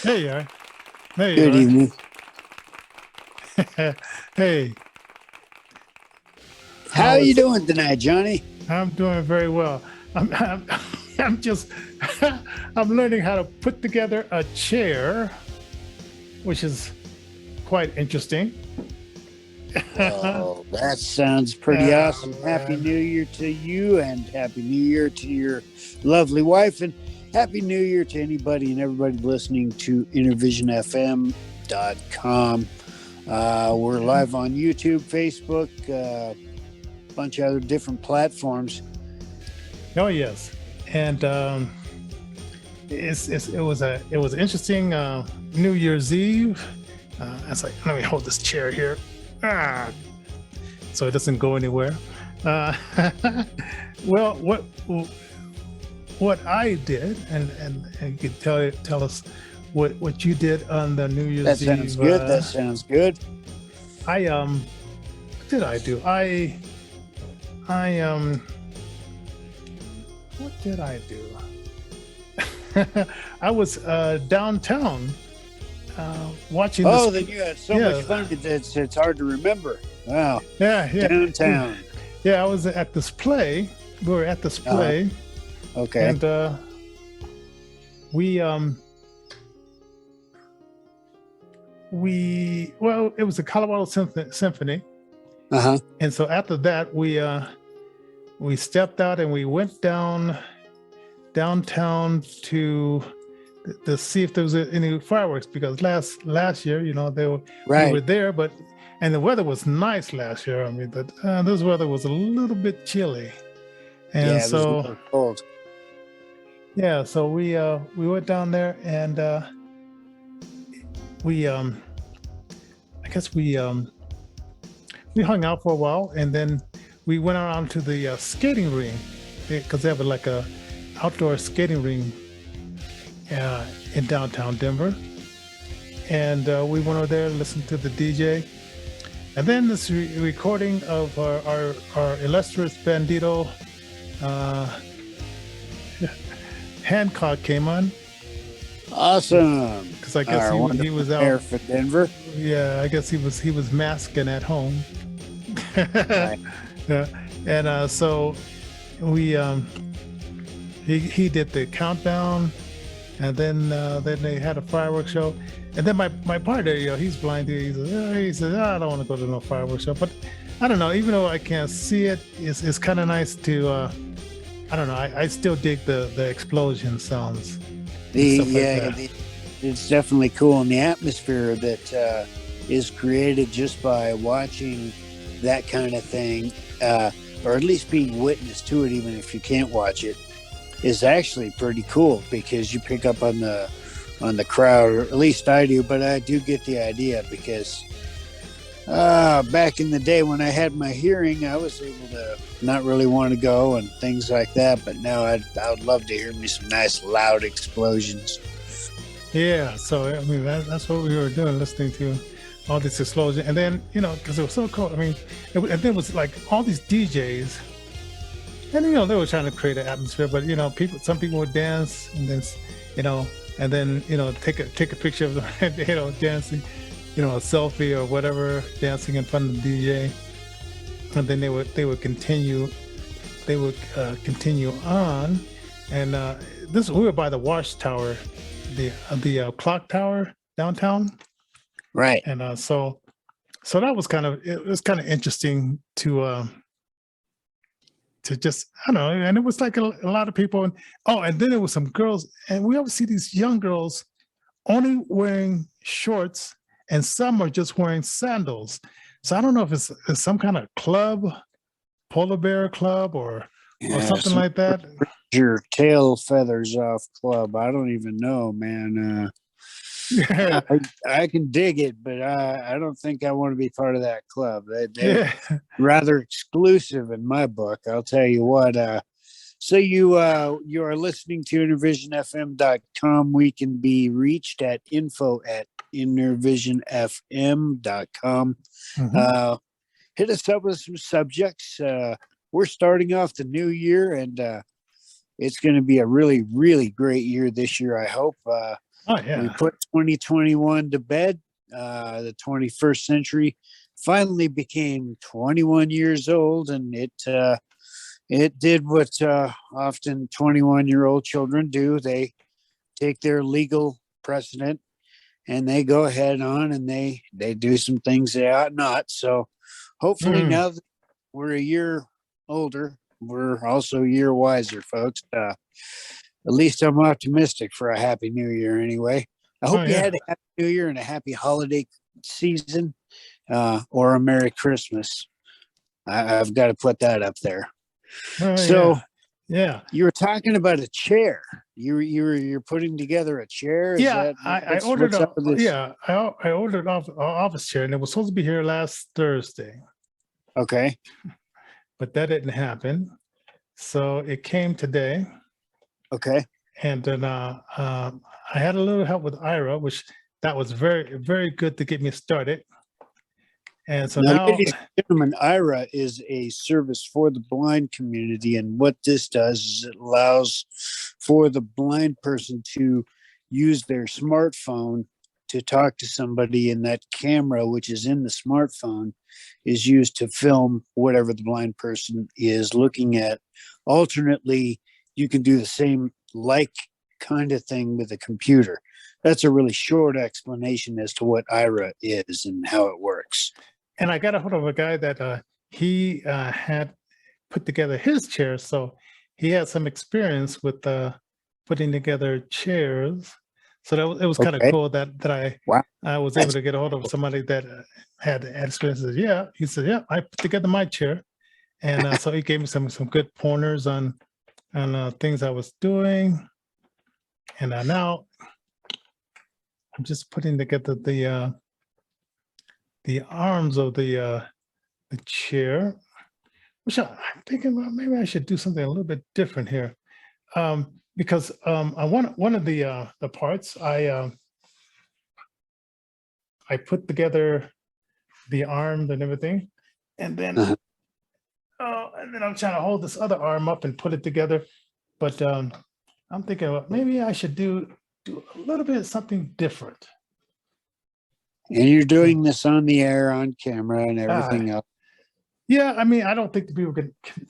There you are. There you Good evening. are. Hey, How how you is? doing tonight, Johnny? I'm doing very well. I'm I'm just I'm learning how to put together a chair, which is quite interesting. Well, that sounds pretty Oh awesome. Happy man. New Year to you, and Happy New Year to your lovely wife, and Happy New Year to anybody and everybody listening to IntervisionFM.com. We're live on YouTube, Facebook, bunch of other different platforms. Oh yes, and it was interesting New Year's Eve. I was like, let me hold this chair here, so it doesn't go anywhere. Uh, well, what I did, and you could tell us what you did on the New That Year's sounds Eve. good. That sounds good. I what did I do? I what did I do? I was downtown watching Oh, this. then you had so much Yeah, fun. It's hard to remember. Wow, yeah. downtown. Yeah, I was at this play. We were at this Uh-huh. play, Okay. and we well, it was the Colorado Symphony, Uh-huh. and so after that, we stepped out and we went downtown to see if there was any fireworks, because last year, we were Right. there, but and the weather was nice last year. I mean, but this weather was a little bit chilly, and Yeah, it was a so little cold. yeah, so we went down there and we I guess we hung out for a while, and then we went around to the skating ring, because they have like a outdoor skating ring in downtown Denver, and we went over there, listened to the DJ, and then this recording of our illustrious bandito Hancock came on, Awesome. because I guess Our he wonderful was mayor out. for Denver. Yeah, I guess he was masking at home. Right. Yeah, and so we he did the countdown, and then they had a fireworks show, and then my partner, he's blind. He says, I don't want to go to no fireworks show, but I don't know. Even though I can't see it, it's kind of nice to. I don't know. I still dig the explosion sounds and stuff like that. It's definitely cool, and the atmosphere that is created just by watching that kind of thing, or at least being witness to it, even if you can't watch it, is actually pretty cool, because you pick up on the crowd, or at least I do. But I do get the idea, because back in the day when I had my hearing, I was able to not really want to go and things like that. But now I would love to hear me some nice loud explosions. Yeah, so I mean that's what we were doing, listening to all this explosion, and then because it was so cool. I mean, and then it was like all these DJs, and they were trying to create an atmosphere, but some people would dance, and then take a picture of them, dancing, a selfie or whatever, dancing in front of the DJ, and then they would continue on, and we were by the watchtower, the clock tower downtown, Right. and so that was it was kind of interesting to just, I don't know, and it was like a lot of people, and then there was some girls, and we always see these young girls only wearing shorts, and some are just wearing sandals. So I don't know if it's some kind of club, polar bear club, or something like that. Your tail feathers off club. I don't even know, man. Yeah. I can dig it, but I don't think I want to be part of that club. They're Yeah. rather exclusive in my book. I'll tell you what. So you are listening to IntervisionFM.com. We can be reached at info@IntervisionFM.com. Mhm. Hit us up with some subjects. We're starting off the new year, and it's going to be a really, really great year this year. I hope Oh we yeah. put 2021 to bed. The 21st century finally became 21 years old, and it did what often 21-year-old children do. They take their legal precedent and they go ahead on and they do some things they ought not. So hopefully Mm. now that we're a year older, we're also a year wiser, folks. At least I'm optimistic for a happy new year anyway. I Oh hope you yeah. had a happy new year and a happy holiday season, or a Merry Christmas. I've got to put that up there. Oh So yeah. Yeah. you were talking about a chair. You're putting together a chair. Is Yeah. that I ordered what's up with this? yeah, I ordered off an office chair and it was supposed to be here last Thursday, Okay. but that didn't happen. So it came today. Okay. And then I had a little help with Ira, which that was very, very good to get me started. And so Now, now, ladies and gentlemen, IRA is a service for the blind community. And what this does is it allows for the blind person to use their smartphone to talk to somebody, and that camera, which is in the smartphone, is used to film whatever the blind person is looking at. Alternately, you can do the same like kind of thing with a computer. That's a really short explanation as to what IRA is and how it works. and I got a hold of a guy that he had put together his chair. So he had some experience with putting together chairs. So it was kind of Okay. cool that Wow. I was able to get a hold of somebody that had experience. Yeah, he said, yeah, I put together my chair, and so he gave me some good pointers on things I was doing, and now I'm just putting together the arms of the chair, which I'm thinking, well, maybe I should do something a little bit different here, because I one of the parts I put together the arm and everything, and then Uh-huh. and then I'm trying to hold this other arm up and put it together, but I'm thinking, well, maybe I should do a little bit of something different. And you're doing this on the air, on camera, and everything else. Yeah, I mean, I don't think the people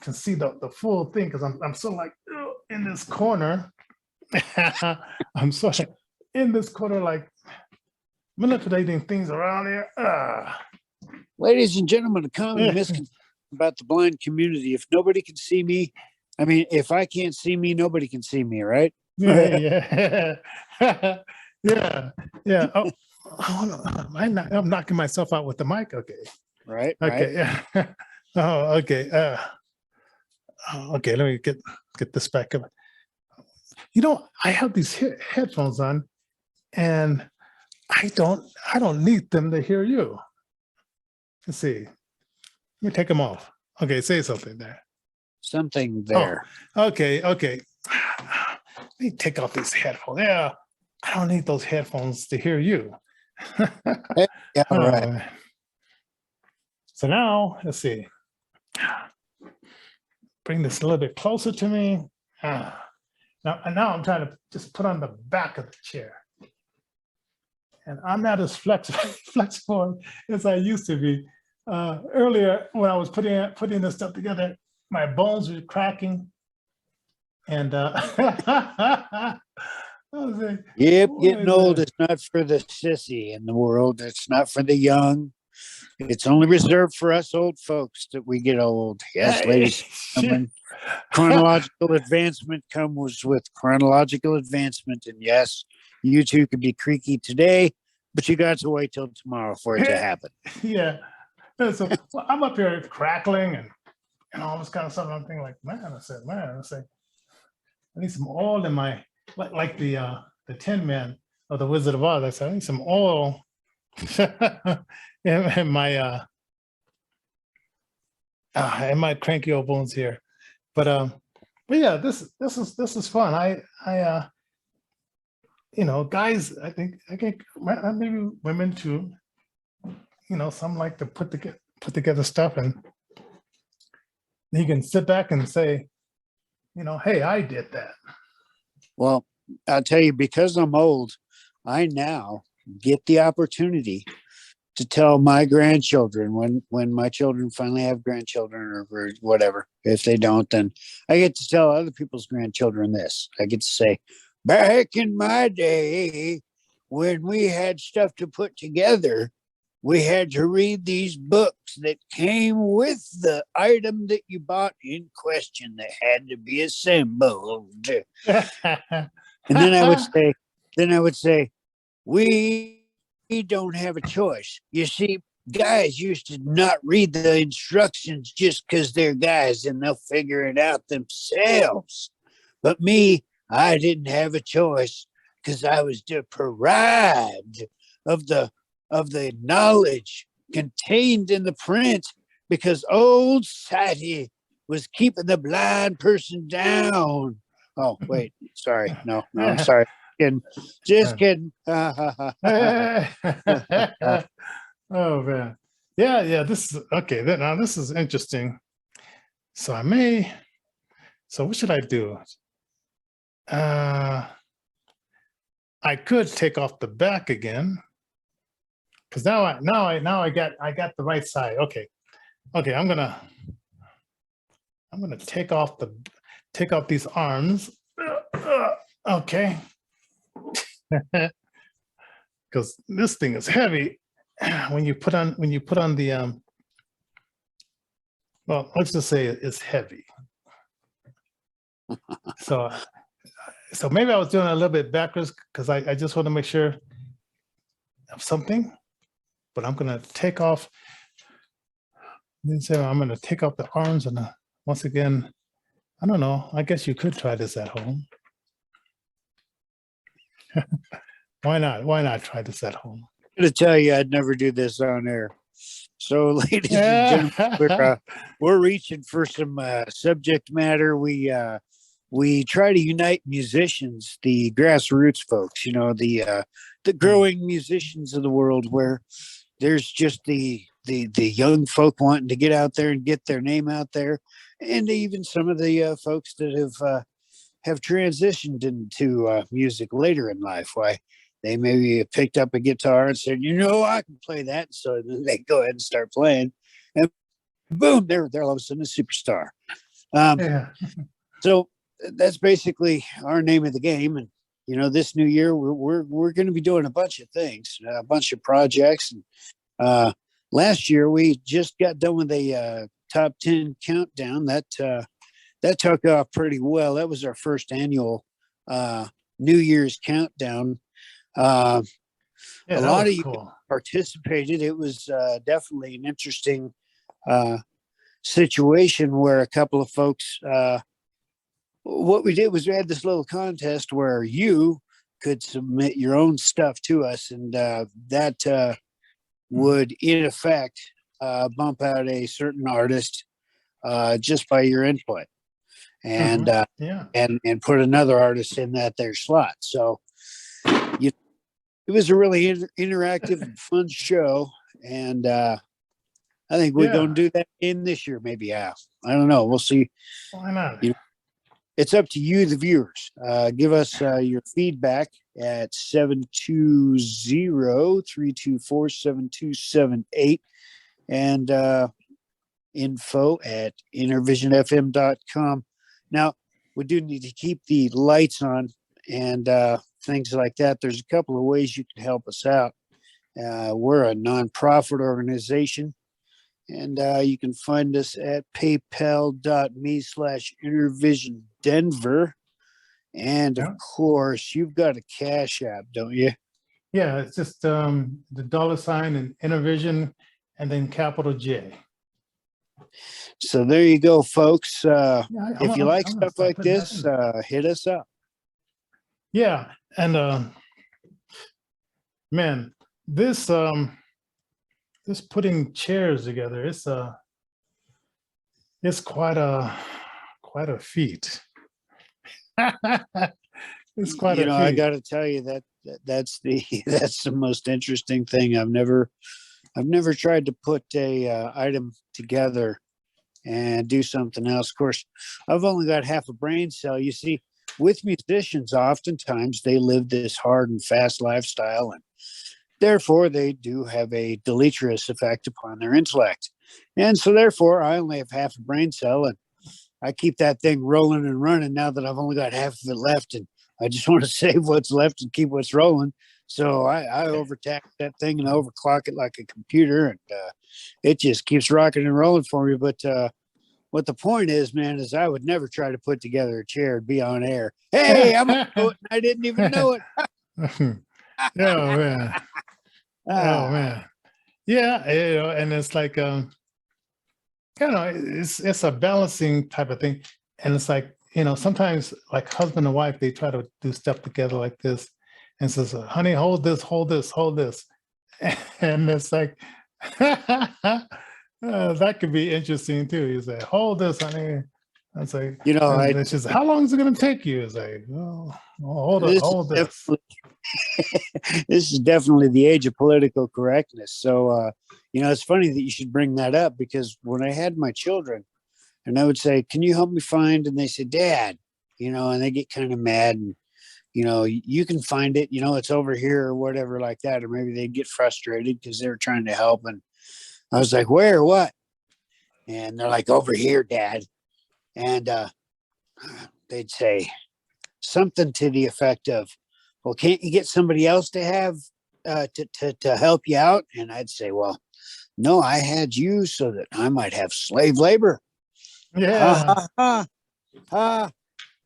can see the full thing because I'm so like in this corner. I'm so in this corner, like manipulating things around here. Ladies and gentlemen, a common misconception about the blind community: if nobody can see me, I mean, if I can't see me, nobody can see me, right? Yeah, yeah. Oh, I'm knocking myself out with the mic. Okay. Right. Okay. Yeah. Oh, okay. Okay. Let me get this back up. You know, I have these headphones on, and I don't need them to hear you. Let's see. Let me take them off. Okay, say something there. Something there. Oh, okay. Let me take off these headphones. Yeah, I don't need those headphones to hear you. Yeah, right. So now, let's see. Bring this a little bit closer to me. Now I'm trying to just put on the back of the chair. And I'm not as flexible as I used to be. Earlier, when I was putting this stuff together, my bones were cracking. And I was like, Yep, what getting is old that? is not for the sissy in the world. It's not for the young. It's only reserved for us old folks that we get old. Yes, ladies and gentlemen. Chronological advancement comes with chronological advancement. And yes, you too could be creaky today, but you got to wait till tomorrow for it to happen. Yeah. And so I'm up here crackling and all this kind of stuff. I'm thinking like, I said, I need some oil in my, like the Tin Man of the Wizard of Oz. I said, I need some oil in my cranky old bones here. But yeah, this is fun. I you know, guys, I think maybe women too. You know, some like to put together stuff, and you can sit back and say, hey, I did that. Well, I'll tell you, because I'm old, I now get the opportunity to tell my grandchildren when my children finally have grandchildren or whatever. If they don't, then I get to tell other people's grandchildren this. I get to say, back in my day, when we had stuff to put together, we had to read these books that came with the item that you bought in question that had to be assembled. And then I would say, we don't have a choice. You see, guys used to not read the instructions just because they're guys and they'll figure it out themselves. But me, I didn't have a choice because I was deprived of the knowledge contained in the print because old Sadie was keeping the blind person down. Oh, wait, sorry. No, I'm sorry. Just kidding. Oh man. Yeah, this is okay. Now this is interesting. So what should I do? I could take off the back again. Because now I got the right side. Okay. I'm gonna take off these arms. Okay. Because this thing is heavy when you put on the well, let's just say it's heavy. So maybe I was doing it a little bit backwards because I just want to make sure of something. But I'm gonna take off. I'm gonna take off the arms and once again, I don't know. I guess you could try this at home. Why not? Why not try this at home? I'm going to tell you, I'd never do this on air. So, ladies and gentlemen, we're reaching for some subject matter. We try to unite musicians, the grassroots folks, the growing musicians of the world, where there's just the young folk wanting to get out there and get their name out there, and even some of the folks that have transitioned into music later in life. Why they maybe picked up a guitar and said, I can play that. So then they go ahead and start playing, and boom, they're all of a sudden a superstar. So that's basically our name of the game. And this new year we're going to be doing a bunch of things, a bunch of projects. And last year we just got done with a top 10 countdown that took off pretty well. That was our first annual New Year's countdown. A lot of you participated. It was definitely an interesting situation where a couple of folks, what we did was we had this little contest where you could submit your own stuff to us, and that would in effect bump out a certain artist just by your input, and and put another artist in that their slot. So it was a really interactive and fun show, and I think we're going to do that in this year, maybe. I don't know. We'll see. Why not? It's up to you, the viewers. Give us your feedback at 720-324-7278 and info at innervisionfm.com. Now, we do need to keep the lights on and things like that. There's a couple of ways you can help us out. We're a nonprofit organization, and you can find us at paypal.me/InnerVisionDenver. And of course, you've got a Cash App, don't you? Yeah, it's just the $ and InnerVision and then capital J. So there you go, folks. If you like stuff like this, hit us up. Yeah, and man, this putting chairs together, it's quite a feat. It's quite a feat. I got to tell you that's the most interesting thing. I've never tried to put a item together and do something else. Of course, I've only got half a brain cell. You see, with musicians, oftentimes they live this hard and fast lifestyle, and therefore they do have a deleterious effect upon their intellect. And so therefore I only have half a brain cell, and I keep that thing rolling and running now that I've only got half of it left, and I just want to save what's left and keep what's rolling. So I overtax that thing and overclock it like a computer, and it just keeps rocking and rolling for me. But what the point is, man, is I would never try to put together a chair and be on air. Hey, I'm a poet, and I didn't even know it. Oh man. Oh man. Yeah, and it's like it's a balancing type of thing. And it's like, sometimes like husband and wife, they try to do stuff together like this and says, honey, hold this, hold this, hold this. And it's like that could be interesting too. You say, hold this, honey. It's like, and it's just, how long is it going to take you? It's like, hold this. This is definitely the age of political correctness. So, it's funny that you should bring that up, because when I had my children and I would say, can you help me find? And they say, Dad, and they get kind of mad, and, you can find it, it's over here or whatever like that. Or maybe they'd get frustrated because they were trying to help. And I was like, where, what? And they're like, over here, Dad. And they'd say something to the effect of, well, can't you get somebody else to have to help you out? And I'd say, well, no, I had you so that I might have slave labor. Yeah.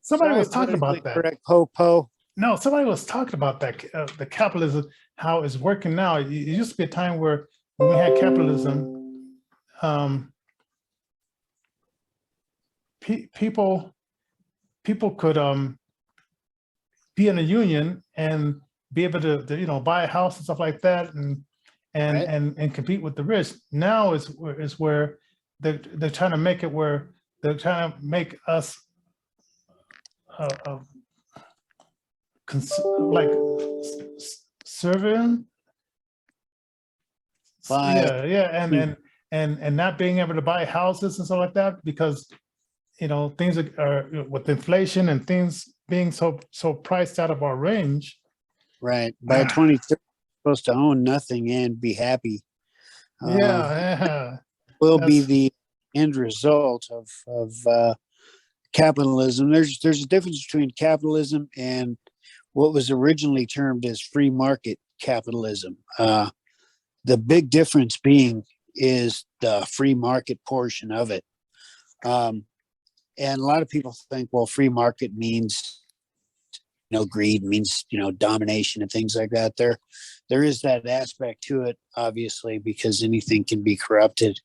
Somebody Sorry, was talking about that. Correct, po. No, somebody was talking about that, the capitalism, how it's working now. It used to be a time where when we had capitalism, people could be in a union and be able to buy a house and stuff like that, and compete with the rich. Now is where they're trying to make it where they're trying to make us like servant. And not being able to buy houses and stuff like that, because things are with inflation and things being so priced out of our range. Right. By 2030, supposed to own nothing and be happy. Will be the end result of capitalism. There's a difference between capitalism and what was originally termed as free market capitalism. The big difference being is the free market portion of it. And a lot of people think, well, free market means, greed, means, domination and things like that. There is that aspect to it, obviously, because anything can be corrupted.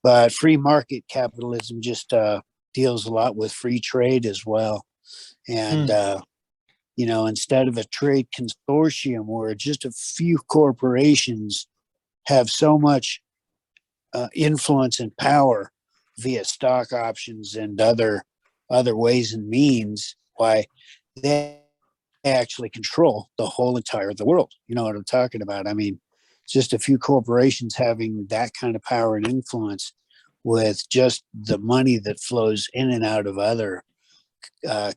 But free market capitalism just deals a lot with free trade as well. And, instead of a trade consortium where just a few corporations have so much influence and power via stock options and other ways and means, why they actually control the whole entire the world. You know what I'm talking about? I mean, just a few corporations having that kind of power and influence with just the money that flows in and out of other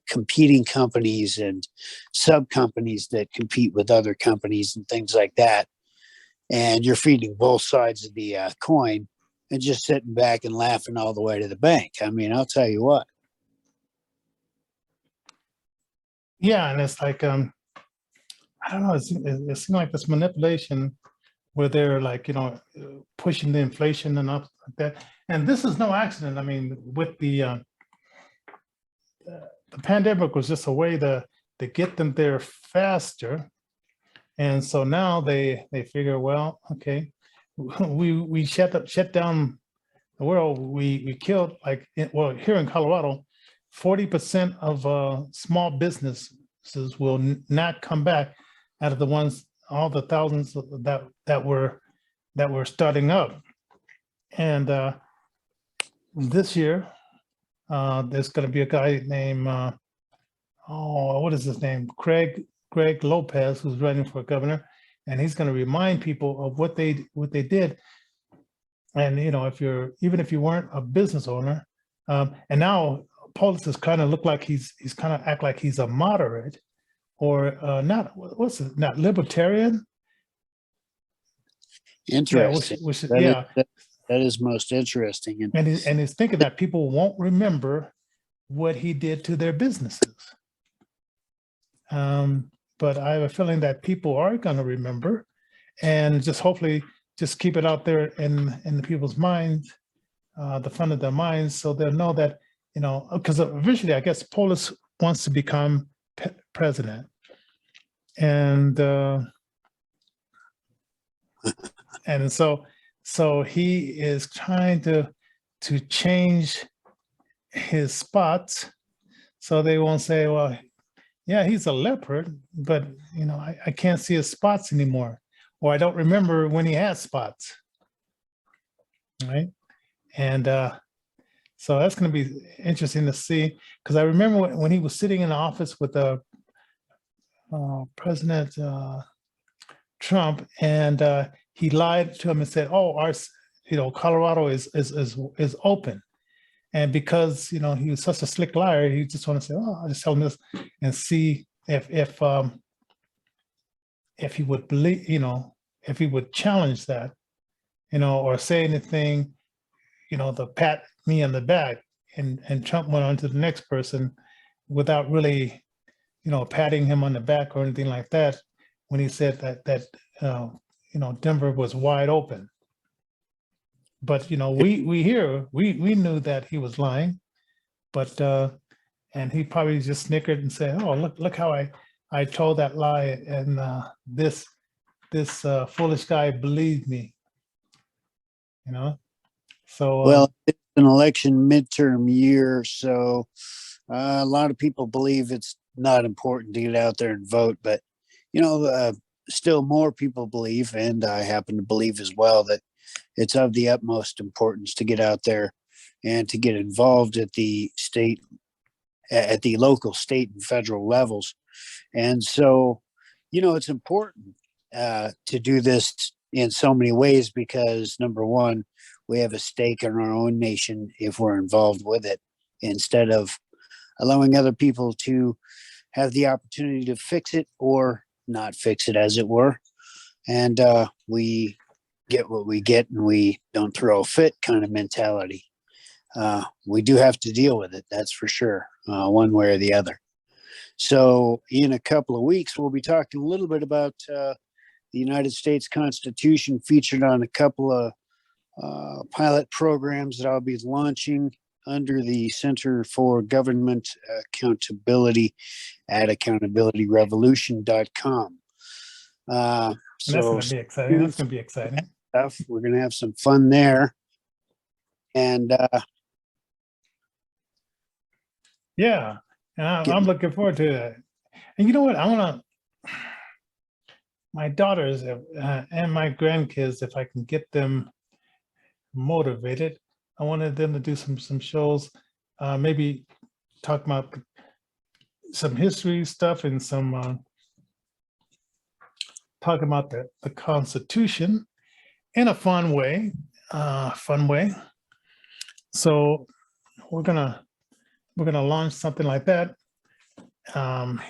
competing companies and sub companies that compete with other companies and things like that. And you're feeding both sides of the coin and just sitting back and laughing all the way to the bank. I mean, I'll tell you what. Yeah, and it's like, I don't know, it seems like this manipulation where they're like, pushing the inflation and up like that. And this is no accident. I mean, with the pandemic was just a way to get them there faster. And so now they figure, well, okay, we shut down the world. We killed, like, here in Colorado, 40% of small businesses will not come back out of the ones, all the thousands that were starting up. And this year, there's going to be a guy named what is his name? Greg Lopez, who's running for governor, and he's going to remind people of what they did. And even if you weren't a business owner, and now Paulus is kind of look like he's kind of act like he's a moderate, or not. What's it? Not libertarian. Interesting. Which That is most interesting. And he's thinking that people won't remember what he did to their businesses. But I have a feeling that people are going to remember, and just hopefully just keep it out there in the people's minds, the front of their minds, so they'll know that, because eventually I guess Polis wants to become president, and and so he is trying to change his spots so they won't say, well, yeah, he's a leopard, but I can't see his spots anymore, or I don't remember when he had spots, right? And so that's going to be interesting to see, because I remember when he was sitting in the office with President Trump, and he lied to him and said, "Oh, Colorado is open." And because he was such a slick liar, he just want to say, "Oh, I'll just tell him this," and see if he would believe, if he would challenge that, or say anything, to pat me on the back. And Trump went on to the next person without really, patting him on the back or anything like that, when he said that Denver was wide open. But we knew that he was lying, but and he probably just snickered and said, "Oh, look how I told that lie, and this foolish guy believed me." So well, it's an election midterm year, so a lot of people believe it's not important to get out there and vote, but still more people believe, and I happen to believe as well, that it's of the utmost importance to get out there and to get involved at the local, state, and federal levels. And so, it's important to do this in so many ways, because number one, we have a stake in our own nation if we're involved with it, instead of allowing other people to have the opportunity to fix it or not fix it, as it were. And we get what we get, and we don't throw a fit kind of mentality. We do have to deal with it, that's for sure, one way or the other. So in a couple of weeks, we'll be talking a little bit about the United States Constitution, featured on a couple of pilot programs that I'll be launching under the Center for Government Accountability at accountabilityrevolution.com. that's going to be exciting. That's going to be exciting. We're going to have some fun there. And yeah, and I'm looking forward to that. And you know what? I want to, my daughters and my grandkids, if I can get them motivated, I wanted them to do some shows, maybe talk about some history stuff, and some talk about the Constitution in a fun way. So we're gonna launch something like that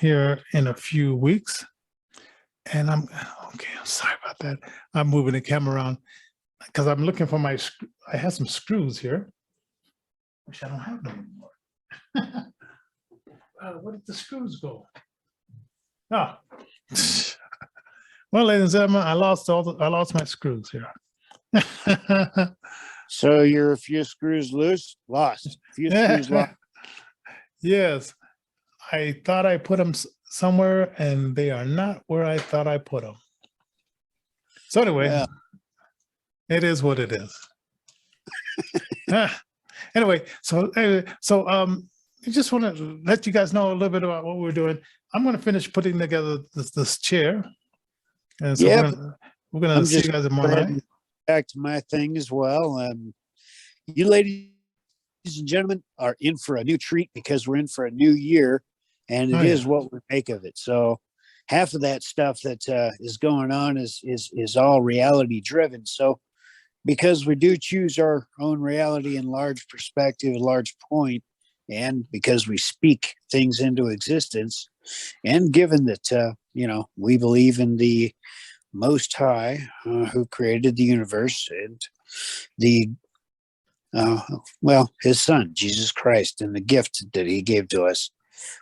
here in a few weeks. And I'm sorry about that. I'm moving the camera around because I'm looking for I have some screws here. Wish I don't have them anymore. Where did the screws go? Ah. Well, ladies and gentlemen, I lost my screws here. So you're a few screws loose, lost. A few screws lost. Yes, I thought I put them somewhere, and they are not where I thought I put them. So anyway, yeah. It is what it is. Anyway, so I just want to let you guys know a little bit about what we're doing. I'm going to finish putting together this chair, and so we're going to see you guys tomorrow night. Back to my thing as well. You ladies and gentlemen are in for a new treat, because we're in for a new year, and it is what we make of it. So half of that stuff that is going on is all reality driven. So because we do choose our own reality in large perspective, a large point, and because we speak things into existence, and given that we believe in the Most High, who created the universe, and the his Son Jesus Christ, and the gift that He gave to us,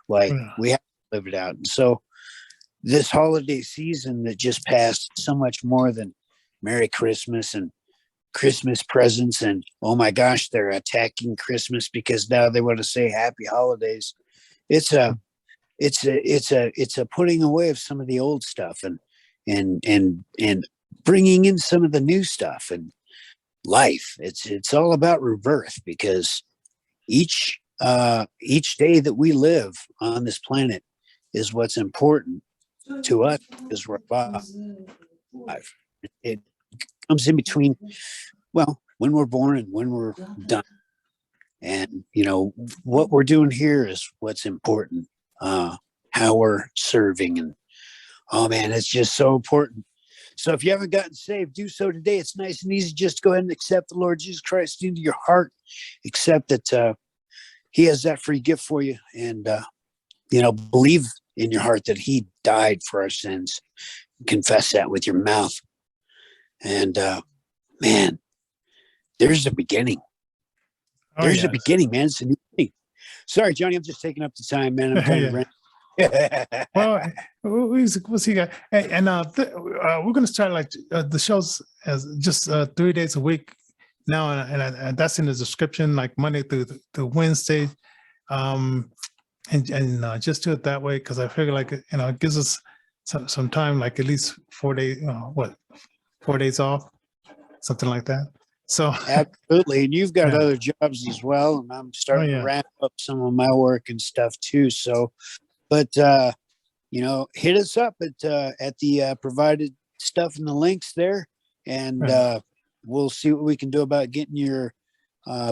why we have to live it out. And so, this holiday season that just passed, so much more than Merry Christmas and Christmas presents, and oh my gosh, they're attacking Christmas because now they want to say Happy Holidays. It's a putting away of some of the old stuff, and bringing in some of the new stuff, and life. It's all about rebirth, because each day that we live on this planet is what's important to us, because we're alive. It comes in between, when we're born and when we're done. And, what we're doing here is what's important, how we're serving. And, oh man, it's just so important. So if you haven't gotten saved, do so today. It's nice and easy. Just go ahead and accept the Lord Jesus Christ into your heart. Accept that He has that free gift for you. And, believe in your heart that He died for our sins. Confess that with your mouth. And, man, there's a beginning. There's a beginning, man. It's a new thing. Sorry, Johnny, I'm just taking up the time, man. I'm kind of rant. Well, we'll see. Hey, and we're going to start the shows as just 3 days a week now, and that's in the description, like Monday through Wednesday, and just do it that way, because I figure it gives us some time, like at least 4 days. 4 days off, something like that. So absolutely, and you've got other jobs as well, and I'm starting to wrap up some of my work and stuff too. So, but hit us up at the provided stuff in the links there, and we'll see what we can do about getting your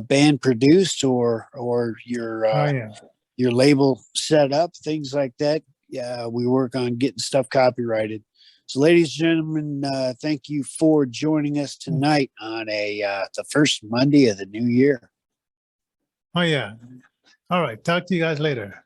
band produced or your label set up, things like that. Yeah, we work on getting stuff copyrighted. So, ladies and gentlemen, thank you for joining us tonight on the first Monday of the new year. Oh yeah. All right. Talk to you guys later.